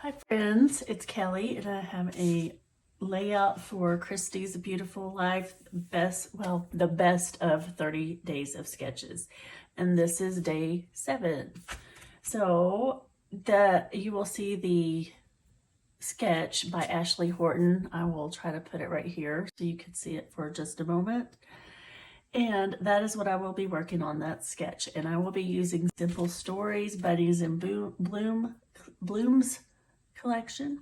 Hi friends, it's Kelly and I have a layout for Christy's Beautiful Life the best of 30 days of sketches. And this is day 7. So you will see the sketch by Ashley Horton. I will try to put it right here so you can see it for just a moment. And that is what I will be working on, that sketch. And I will be using Simple Stories, Bunnies and Blooms collection.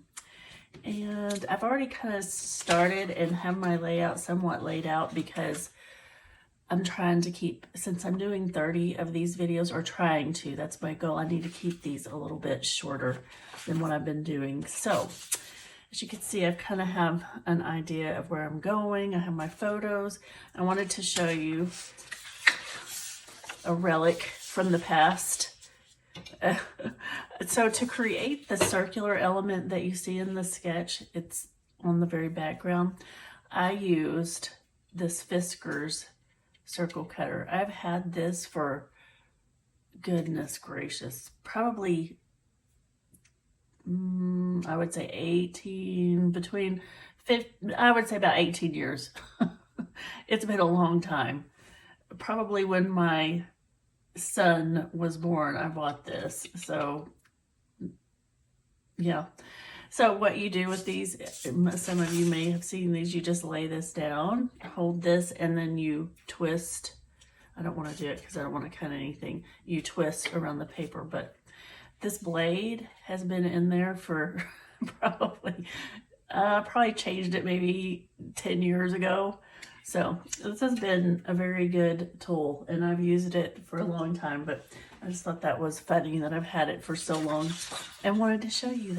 And I've already kind of started and have my layout somewhat laid out because I'm trying to keep, since I'm doing 30 of these videos, or trying to, that's my goal. I need to keep these a little bit shorter than what I've been doing. So as you can see, I kind of have an idea of where I'm going. I have my photos. I wanted to show you a relic from the past. So to create the circular element that you see in the sketch, it's on the very background, I used this Fisker's circle cutter. I've had this for, goodness gracious, probably I would say about 18 years. It's been a long time. Probably when my son was born, I bought this. So yeah. So what you do with these, some of you may have seen these, you just lay this down, hold this, and then you twist. I don't want to do it because I don't want to cut anything. You twist around the paper, but this blade has been in there for probably changed it maybe 10 years ago. So this has been a very good tool and I've used it for a long time, but I just thought that was funny that I've had it for so long and wanted to show you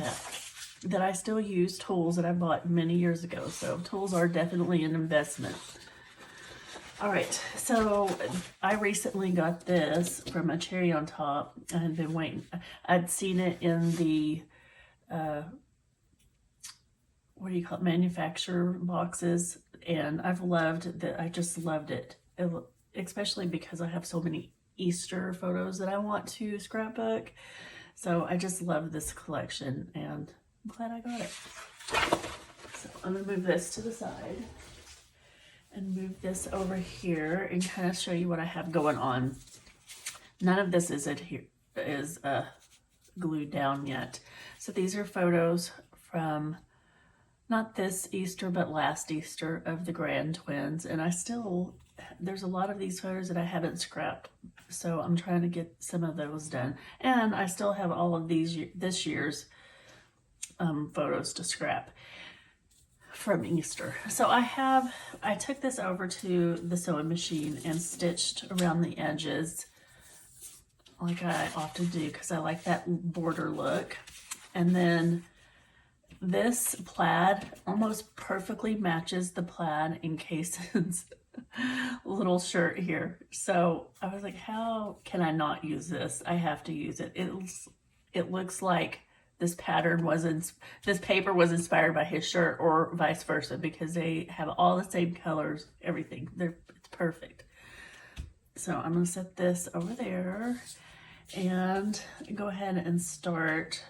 that I still use tools that I bought many years ago. So tools are definitely an investment. All right, so I recently got this from a Cherry on Top. I had been waiting. I'd seen it in the, what do you call it, manufacturer boxes, and I've loved that. I just loved it, especially because I have so many Easter photos that I want to scrapbook. So I just love this collection, and I'm glad I got it. So I'm gonna move this to the side and move this over here and kind of show you what I have going on. None of this is glued down yet. So these are photos from not this Easter, but last Easter of the grand twins. And there's a lot of these photos that I haven't scrapped. So I'm trying to get some of those done. And I still have all of this year's photos to scrap from Easter. So I took this over to the sewing machine and stitched around the edges like I often do because I like that border look. And then this plaid almost perfectly matches the plaid in Cason's little shirt here. So I was like, how can I not use this? I have to use it. It looks like this paper was inspired by his shirt or vice versa because they have all the same colors, everything. It's perfect. So I'm going to set this over there and go ahead and start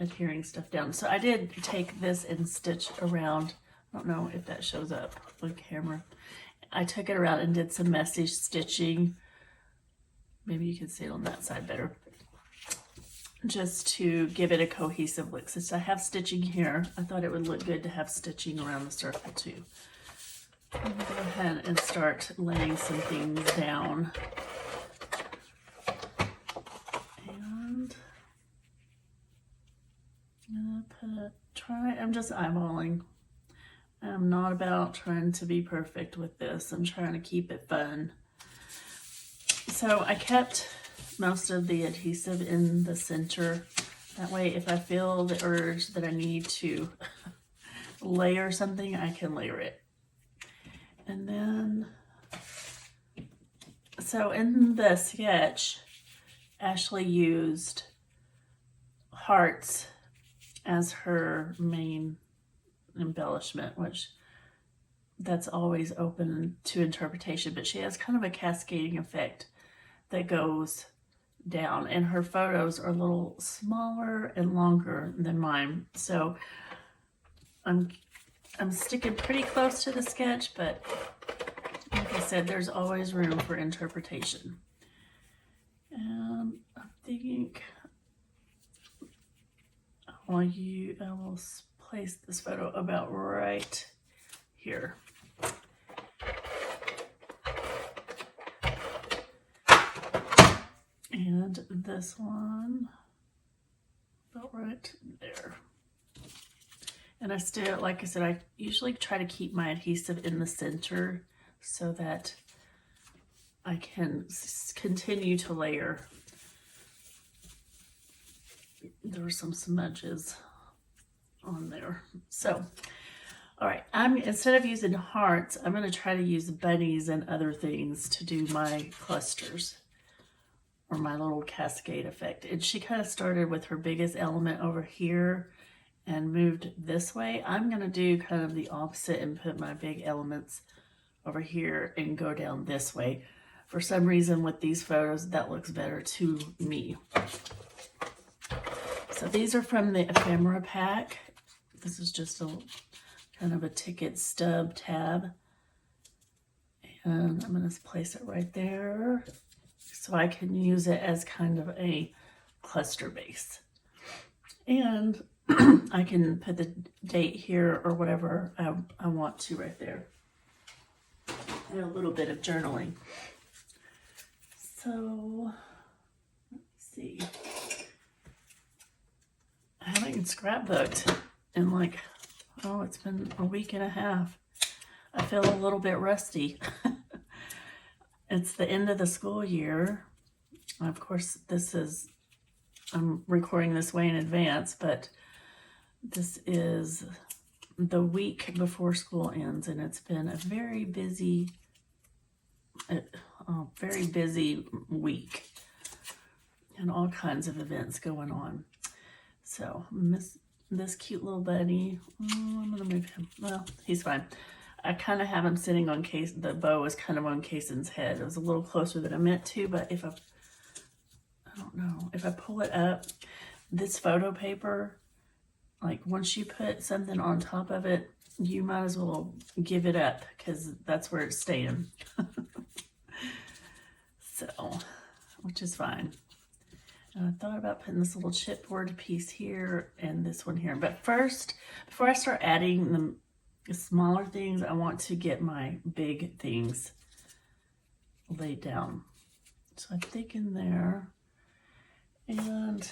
adhering stuff down. So I did take this and stitch around. I don't know if that shows up on camera. I took it around and did some messy stitching. Maybe you can see it on that side better. Just to give it a cohesive look. Since I have stitching here, I thought it would look good to have stitching around the circle too. I'm gonna go ahead and start laying some things down. And I'm just eyeballing. I'm not about trying to be perfect with this. I'm trying to keep it fun. So I kept most of the adhesive in the center. That way, if I feel the urge that I need to layer something, I can layer it. And then, so in the sketch, Ashley used hearts as her main embellishment, which that's always open to interpretation, but she has kind of a cascading effect that goes down, and her photos are a little smaller and longer than mine. So I'm sticking pretty close to the sketch, but like I said, there's always room for interpretation. And I think I will place this photo about right here. And this one about right there. And I still, like I said, I usually try to keep my adhesive in the center so that I can continue to layer. There were some smudges on there. So, all right, instead of using hearts, I'm going to try to use bunnies and other things to do my clusters or my little cascade effect. And she kind of started with her biggest element over here and moved this way. I'm going to do kind of the opposite and put my big elements over here and go down this way. For some reason with these photos, that looks better to me. So these are from the ephemera pack. This is just a kind of a ticket stub tab. And I'm going to place it right there so I can use it as kind of a cluster base. And I can put the date here or whatever I want to right there. And a little bit of journaling. So, let's see. I haven't scrapbooked in like, oh, it's been a week and a half. I feel a little bit rusty. It's the end of the school year. Of course, I'm recording this way in advance, but this is the week before school ends, and it's been a very busy week and all kinds of events going on. So miss this cute little bunny. Oh, I'm gonna move him. Well, he's fine. I kind of have him sitting on the bow is kind of on Kaysen's head. It was a little closer than I meant to, but if I don't know, if I pull it up, this photo paper, like once you put something on top of it, you might as well give it up because that's where it's staying. So, which is fine. And I thought about putting this little chipboard piece here and this one here. But first, before I start adding the smaller things, I want to get my big things laid down. So I'm thinking there. And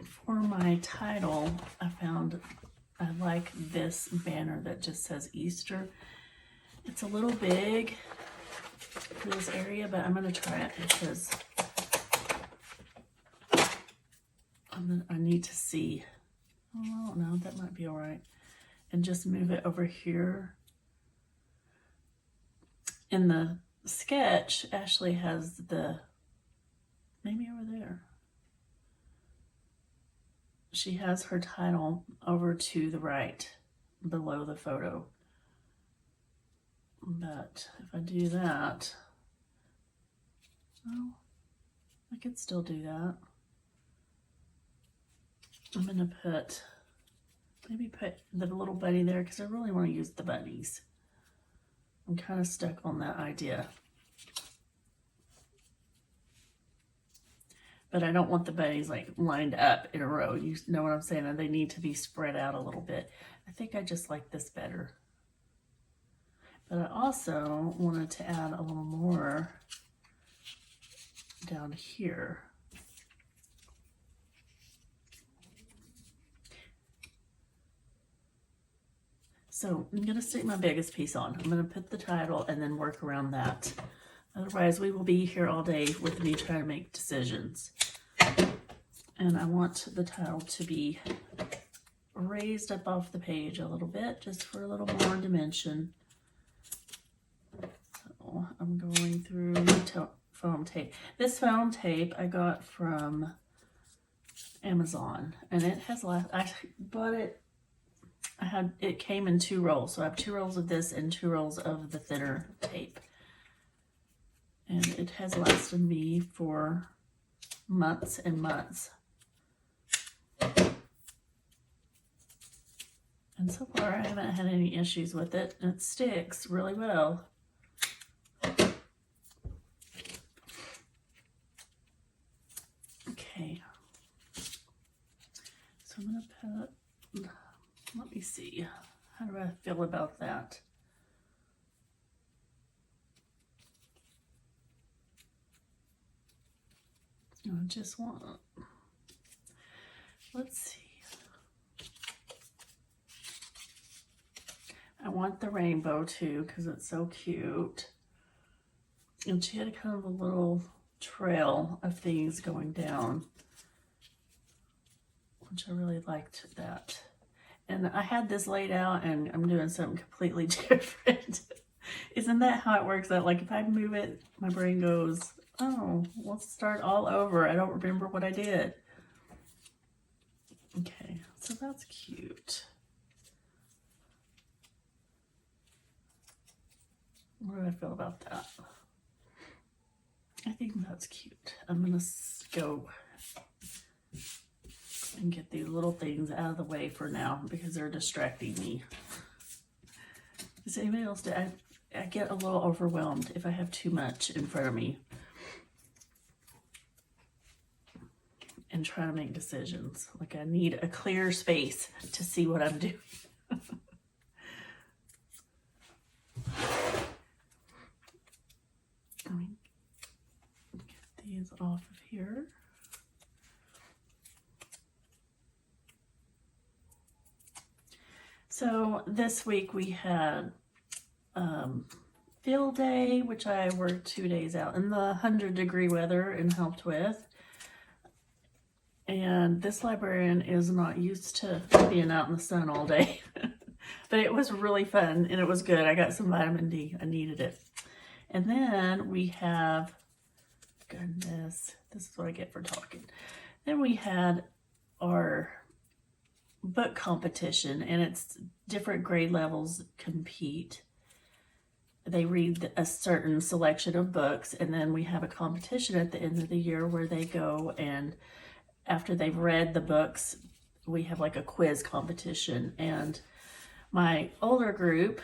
for my title, I like this banner that just says Easter. It's a little big for this area, but I'm going to try it because I need to see. Oh, I don't know. That might be all right. And just move it over here. In the sketch, Ashley has maybe over there. She has her title over to the right, below the photo. But if I do that, well, I could still do that. I'm going to maybe put the little bunny there because I really want to use the bunnies. I'm kind of stuck on that idea. But I don't want the bunnies like lined up in a row. You know what I'm saying? And they need to be spread out a little bit. I think I just like this better. But I also wanted to add a little more down here. So I'm going to stick my biggest piece on. I'm going to put the title and then work around that. Otherwise, we will be here all day with me trying to make decisions. And I want the title to be raised up off the page a little bit, just for a little more dimension. So I'm going through foam tape. This foam tape I got from Amazon, and it has I bought it. It came in 2 rolls, so I have 2 rolls of this and 2 rolls of the thinner tape. And it has lasted me for months and months. And so far I haven't had any issues with it. It sticks really well. Okay. So I'm gonna put, let me see. How do I feel about that? I just want, let's see. I want the rainbow too because it's so cute. And she had kind of a little trail of things going down, which I really liked that. And I had this laid out and I'm doing something completely different. Isn't that how it works out? Like if I move it, my brain goes, oh, let's start all over. I don't remember what I did. Okay, so that's cute. What do I feel about that? I think that's cute. I'm gonna go and get these little things out of the way for now because they're distracting me. Does anybody else do? I get a little overwhelmed if I have too much in front of me and try to make decisions. Like I need a clear space to see what I'm doing. Let me get these off of here. So this week we had field day, which I worked 2 days out in the 100-degree weather and helped with. And this librarian is not used to being out in the sun all day. But it was really fun and it was good. I got some vitamin D. I needed it. And then we have, goodness, this is what I get for talking. Then we had our book competition, and it's different grade levels compete. They read a certain selection of books, and then we have a competition at the end of the year where they go and after they've read the books, we have like a quiz competition. And my older group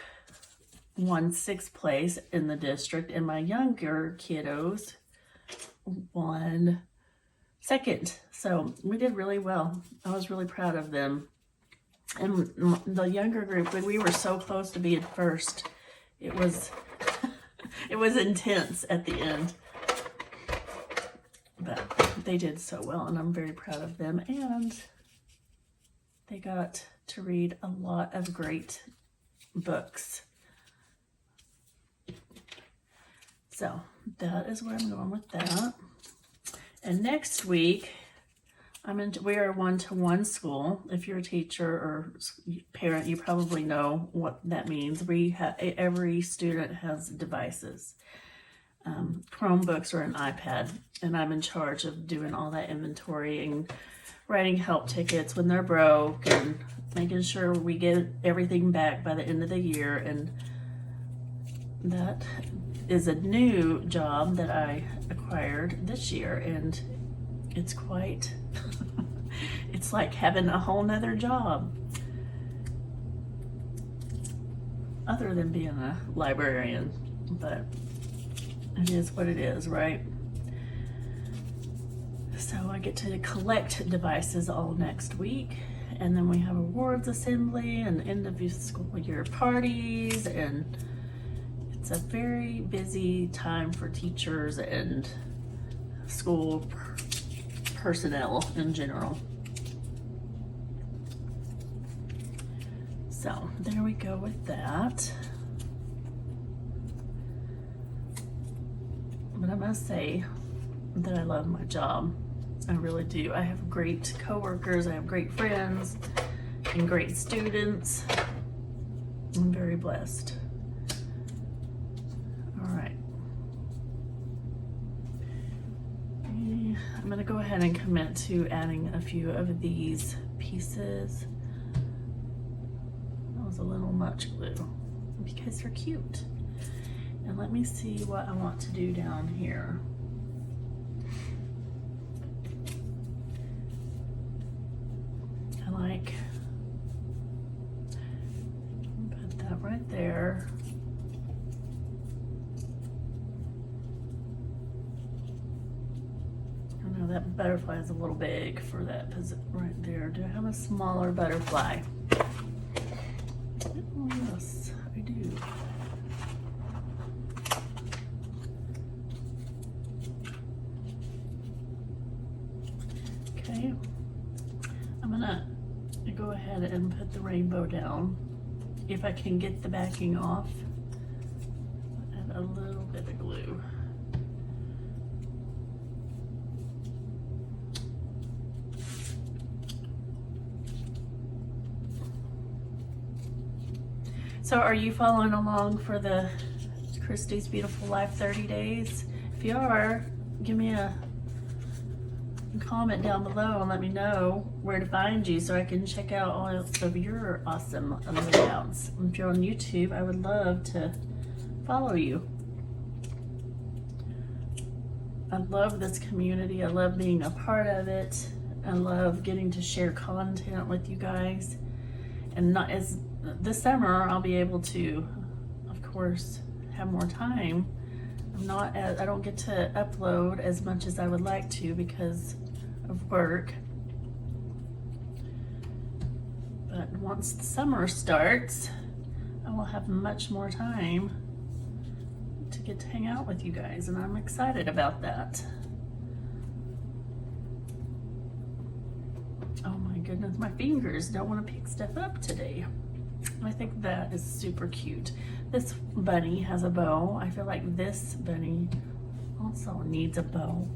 won 6th place in the district, and my younger kiddos won 2nd. So we did really well. I was really proud of them. And the younger group, when we were so close to being first, it was it was intense at the end. But they did so well, and I'm very proud of them. And they got to read a lot of great books. So that is where I'm going with that. And next week, we are a one-to-one school. If you're a teacher or parent, you probably know what that means. Every student has devices, Chromebooks or an iPad, and I'm in charge of doing all that inventory and writing help tickets when they're broke and making sure we get everything back by the end of the year. And that is a new job that I acquired this year, and it's quite it's like having a whole nother job other than being a librarian, but it is what it is, right? So I get to collect devices all next week, and then we have awards assembly and end of school year parties, and it's a very busy time for teachers and school personnel in general. So there we go with that. But I must say that I love my job. I really do. I have great coworkers, I have great friends, and great students. I'm very blessed. All right. I'm gonna go ahead and commit to adding a few of these pieces. That was a little much glue because they're cute. And let me see what I want to do down here. I like, put that right there. I know that butterfly is a little big for that position right there. Do I have a smaller butterfly? Oh, yes, I do. Okay, I'm gonna go ahead and put the rainbow down. If I can get the backing off, add a little bit of glue. So are you following along for the Christy's Beautiful Life 30 days? If you are, give me a comment down below and let me know where to find you so I can check out all of your awesome layouts. If you're on YouTube, I would love to follow you. I love this community. I love being a part of it. I love getting to share content with you guys. And not as this summer, I'll be able to, of course, have more time. I don't get to upload as much as I would like to because of work. But once the summer starts, I will have much more time to get to hang out with you guys, and I'm excited about that. Oh my goodness, my fingers don't want to pick stuff up today. I think that is super cute. This bunny has a bow. I feel like this bunny also needs a bow.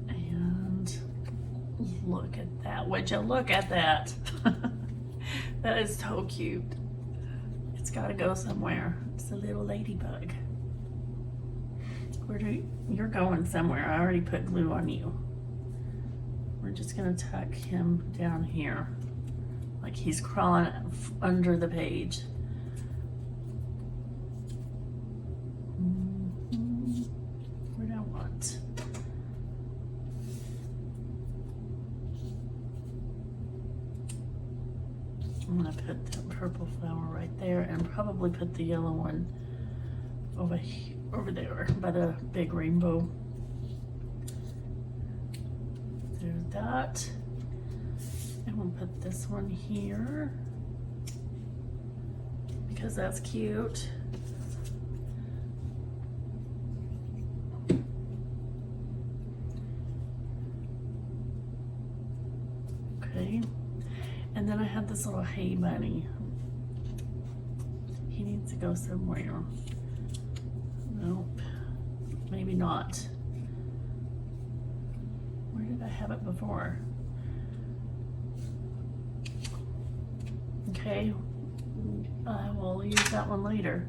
And look at that. Would you look at that? That is so cute. It's got to go somewhere. It's a little ladybug. You're going somewhere. I already put glue on you. We're just gonna tuck him down here, like he's crawling under the page. What do I want? I'm gonna put the purple flower right there and probably put the yellow one over there by the big rainbow. There's that. And we'll put this one here because that's cute. Okay. And then I have this little hay bunny. He needs to go somewhere. Nope. Maybe not. Where did I have it before? Okay, I will use that one later.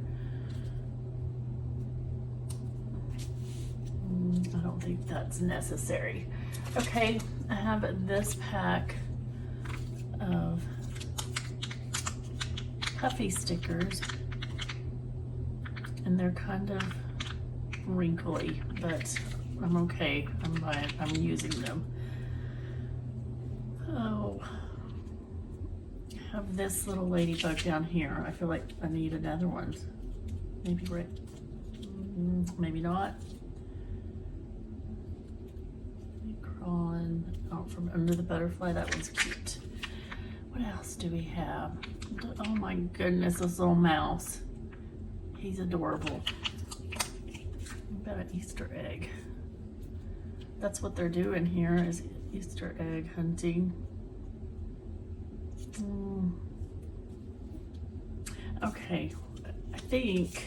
I don't think that's necessary. Okay, I have this pack of puffy stickers, and they're kind of wrinkly, but I'm okay. I'm using them. Oh, I have this little ladybug down here. I feel like I need another one. Maybe right, maybe not. Crawling out from under the butterfly. That one's cute. What else do we have? Oh my goodness, this little mouse. He's adorable. What about an Easter egg? That's what they're doing here, is Easter egg hunting. Okay, I think,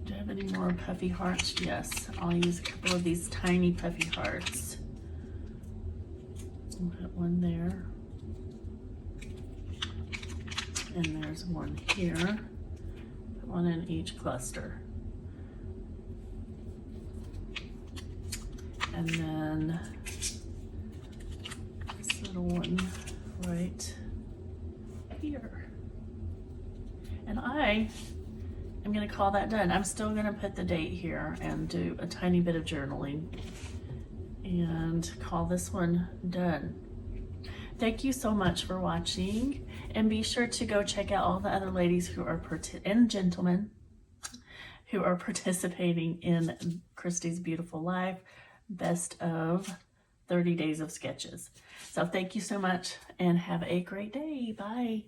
do I have any more puffy hearts? Yes, I'll use a couple of these tiny puffy hearts. I'll put one there. And there's one here. Put one in each cluster. And then this little one right here. And I am going to call that done. I'm still going to put the date here and do a tiny bit of journaling and call this one done. Thank you so much for watching, and be sure to go check out all the other ladies who are and gentlemen who are participating in Christy's Beautiful Life Best of 30 Days of Sketches. So thank you so much and have a great day. Bye.